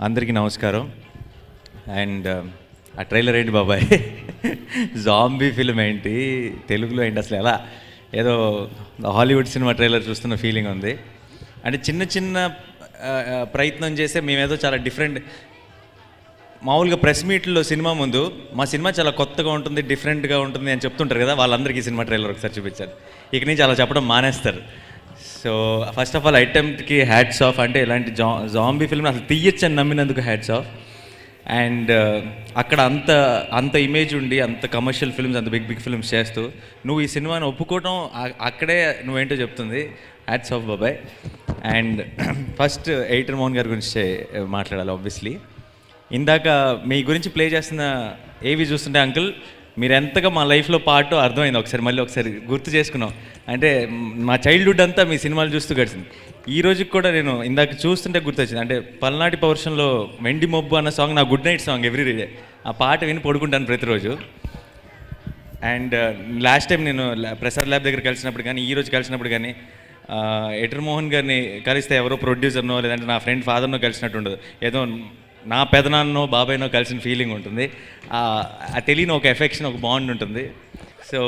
అందరికీ నమస్కారం. అండ్ ఆ ట్రైలర్ ఏంటి బాబాయ్, జాంబీ ఫిల్మ్ ఏంటి, తెలుగులో ఏంటి, అసలు ఎలా ఏదో హాలీవుడ్ సినిమా ట్రైలర్ చూస్తున్న ఫీలింగ్ ఉంది. అంటే చిన్న చిన్న ప్రయత్నం చేస్తే మేమేదో చాలా డిఫరెంట్. మామూలుగా ప్రెస్ మీట్లో సినిమా ముందు మా సినిమా చాలా కొత్తగా ఉంటుంది, డిఫరెంట్గా ఉంటుంది అని చెప్తుంటారు కదా, వాళ్ళందరికీ సినిమా ట్రైలర్ ఒకసారి చూపించారు. ఇక నుంచి అలా చెప్పడం మానేస్తారు. సో ఫస్ట్ ఆఫ్ ఆల్ ఐటెంకి హ్యాట్స్ ఆఫ్. అంటే ఇలాంటి జాంబీ ఫిల్మ్ అసలు తీయచ్చని నమ్మినందుకు హ్యాట్స్ ఆఫ్. అండ్ అక్కడ అంత ఇమేజ్ ఉండి అంత కమర్షియల్ ఫిల్మ్స్, అంత బిగ్ ఫిల్మ్స్ చేస్తూ నువ్వు ఈ సినిమాని ఒప్పుకోవటం అక్కడే నువ్వేంటో చెప్తుంది. హ్యాట్స్ ఆఫ్ బాబాయ్. అండ్ ఫస్ట్ ఎడిటర్ మోహన్ గారి గురించి మాట్లాడాలి. ఆబ్వియస్లీ ఇందాక మీ గురించి ప్లే చేస్తున్న ఏవి చూస్తుంటే అంకుల్ మీరు ఎంతగా మా లైఫ్లో పాటు అర్థమైంది. మళ్ళీ ఒకసారి గుర్తు చేసుకున్నాం. అంటే మా చైల్డ్హుడ్ అంతా మీ సినిమాలు చూస్తూ గడిచింది. ఈ రోజుకి కూడా నేను ఇందాక చూస్తుంటే గుర్తొచ్చింది. అంటే పల్నాటి పౌరుషంలో వెండి మొబ్బు అన్న సాంగ్ నా good night song every day. ఆ పాట విని పడుకుంటాను ప్రతిరోజు. అండ్ లాస్ట్ టైం నేను ప్రసాద్ ల్యాబ్ దగ్గర కలిసినప్పుడు కానీ, ఈ రోజు కలిసినప్పుడు కానీ, ఎడిటర్ మోహన్ గారిని కలిస్తే ఎవరో ప్రొడ్యూసర్నో లేదంటే నా ఫ్రెండ్ ఫాదర్నో కలిసినట్టు ఉండదు. ఏదో నా పెదనాన్నో బాబాయ్నో కలిసిన ఫీలింగ్ ఉంటుంది. ఆ తెలియని ఒక ఎఫెక్షన్, ఒక బాండ్ ఉంటుంది. సో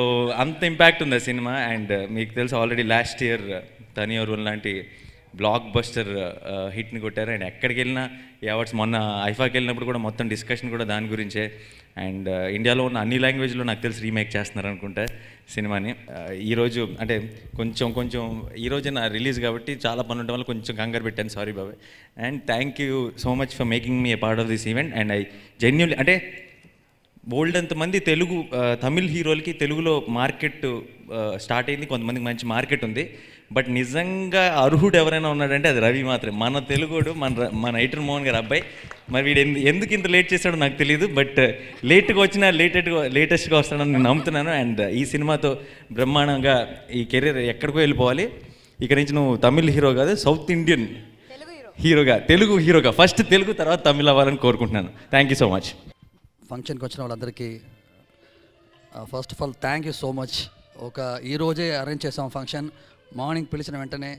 అంత ఇంపాక్ట్ ఉంది ఆ సినిమా. అండ్ మీకు తెలుసు ఆల్రెడీ లాస్ట్ ఇయర్ తనియవరు లాంటి బ్లాక్ బస్టర్ హిట్ని కొట్టారు. అండ్ ఎక్కడికి వెళ్ళినా ఈ అవార్డ్స్, మొన్న ఐఫాకి వెళ్ళినప్పుడు కూడా మొత్తం డిస్కషన్ కూడా దాని గురించే. అండ్ ఇండియాలో ఉన్న అన్ని లాంగ్వేజ్లో నాకు తెలిసి రీమేక్ చేస్తున్నారు అనుకుంటా సినిమాని. ఈరోజు అంటే కొంచెం ఈరోజు నా రిలీజ్ కాబట్టి చాలా పని ఉండడం వల్ల కొంచెం కంగారు పెట్టాను, సారీ బాబాయ్. And thank you so much for making me A part of this event. And I genuinely అంటే బోల్డ్ అంతమంది తమిళ్ హీరోలకి తెలుగులో మార్కెట్ స్టార్ట్ అయింది, కొంతమందికి మంచి మార్కెట్ ఉంది. బట్ నిజంగా అర్హుడు ఎవరైనా ఉన్నాడంటే అది రవి మాత్రమే. మన తెలుగుడు, మన ఎడిటర్ మోహన్ గారు అబ్బాయి. మరి వీడు ఎందుకు ఇంత లేట్ చేశాడో నాకు తెలియదు. బట్ లేట్గా వచ్చినా లేటెస్ట్గా వస్తాడని నేను నమ్ముతున్నాను. అండ్ ఈ సినిమాతో బ్రహ్మాండంగా ఈ కెరీర్ ఎక్కడికో వెళ్ళిపోవాలి. ఇక నుంచి నువ్వు తమిళ్ హీరో కాదు, సౌత్ ఇండియన్ తెలుగు హీరోగా ఫస్ట్ తెలుగు తర్వాత తమిళ్ అవ్వాలని కోరుకుంటున్నాను. Thank you so much. ఫంక్షన్కి వచ్చిన వాళ్ళందరికీ first of all thank you so much. ఈరోజే అరేంజ్ చేసాం ఫంక్షన్. మార్నింగ్ పిలిచిన వెంటనే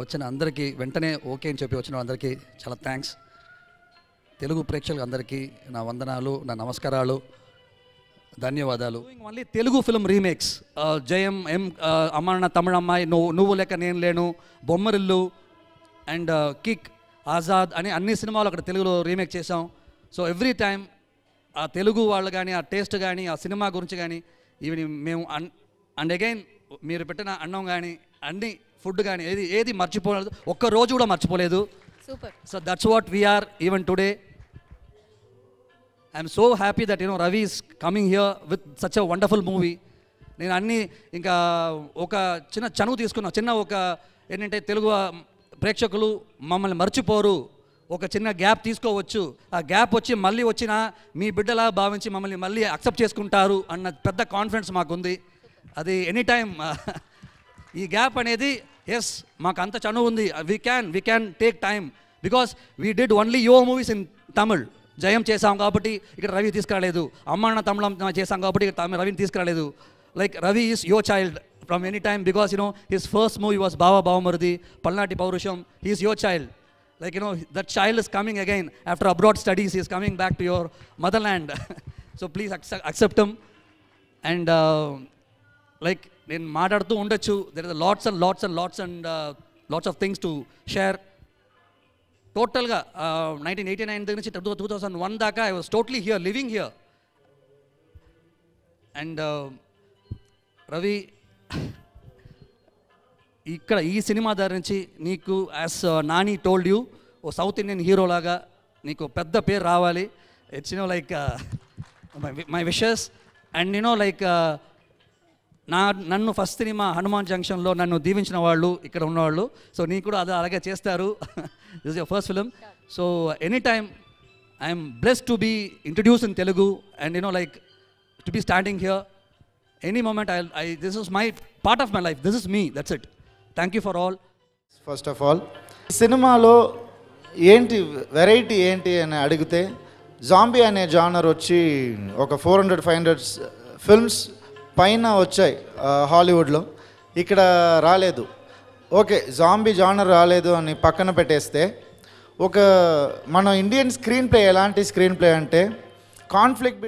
వచ్చిన అందరికీ వెంటనే ఓకే అని చెప్పి వచ్చిన వాళ్ళందరికీ చాలా థ్యాంక్స్. తెలుగు ప్రేక్షకులకు అందరికీ నా వందనాలు, నా నమస్కారాలు, ధన్యవాదాలు. మళ్ళీ తెలుగు ఫిల్మ్ రీమేక్స్, జయం, అమ్మ తమిళ అమ్మాయి, నువ్వు లెక్క నేను లేను, బొమ్మరిల్లు అండ్ కిక్, ఆజాద్ అని అన్ని సినిమాలు అక్కడ తెలుగులో రీమేక్ చేసాం. సో ఎవ్రీ టైం ఆ తెలుగు వాళ్ళు కానీ, ఆ టేస్ట్ కానీ, ఆ సినిమా గురించి కానీ, ఈవెన్ మేము అండ్ అగైన్ మీరు పెట్టిన అన్నం కానీ, అన్ని ఫుడ్ కానీ ఏది మర్చిపోలేదు, ఒక్క రోజు కూడా మర్చిపోలేదు. Super. So that's what we are even today. I'm so happy that Ravi is coming here with such a wonderful movie. నేను అన్నీ ఇంకా ఒక చిన్న చనువు తీసుకున్నా, ఏంటంటే తెలుగు ప్రేక్షకులు మమ్మల్ని మర్చిపోరు, ఒక చిన్న గ్యాప్ తీసుకోవచ్చు, ఆ గ్యాప్ వచ్చి మళ్ళీ వచ్చినా మీ బిడ్డలా భావించి మమ్మల్ని మళ్ళీ అక్సెప్ట్ చేసుకుంటారు అన్న పెద్ద కాన్ఫిడెన్స్ మాకుంది. అది ఎనీ టైం ఈ గ్యాప్ అనేది ఎస్ మాకు అంత చనువు ఉంది. We can take time because we did only your movies in Tamil. జయం చేసాం కాబట్టి ఇక్కడ రవి తీసుకురాలేదు, అమ్మ తమిళం చేసాం కాబట్టి ఇక్కడ రవిని తీసుకురాలేదు. Like Ravi is your child from any time because his first movie was బావమరిది, పల్నాటి పౌరుషం. He is your child. Like that child is coming again after abroad studies. He is coming back to your motherland. So please accept him. And like నేను మాట్లాడుతూ ఉండొచ్చు. There is lots and lots of things to share. టోటల్గా 1989 దగ్గర నుంచి 2001 దాకా I was totally here, living here. And Ravi, ఇక్కడ ఈ cinema దగ్గర నుంచి నీకు యాజ్ నాని టోల్డ్ యూ, ఓ సౌత్ ఇండియన్ హీరో లాగా నీకు పెద్ద పేరు రావాలి. It's like my wishes. And like నన్ను ఫస్ట్ సినిమా హనుమాన్ జంక్షన్లో నన్ను దీవించిన వాళ్ళు ఇక్కడ ఉన్నవాళ్ళు. సో నీకు కూడా అలాగే చేస్తారు. This is your first film. So any time I'm blessed to be introduce in Telugu and like to be standing here. Any moment this is my part of my life. This is me. That's it. Thank you for all. First of all ఈ సినిమాలో ఏంటి variety ఏంటి అని అడిగితే, zombie అనే genre వచ్చి ఒక 400-500 films పైన వచ్చాయి హాలీవుడ్లో, ఇక్కడ రాలేదు. ఓకే, జాంబీ జానర్ రాలేదు అని పక్కన పెట్టేస్తే ఒక మన ఇండియన్ స్క్రీన్ ప్లే ఎలాంటి స్క్రీన్ ప్లే అంటే కాన్ఫ్లిక్ట్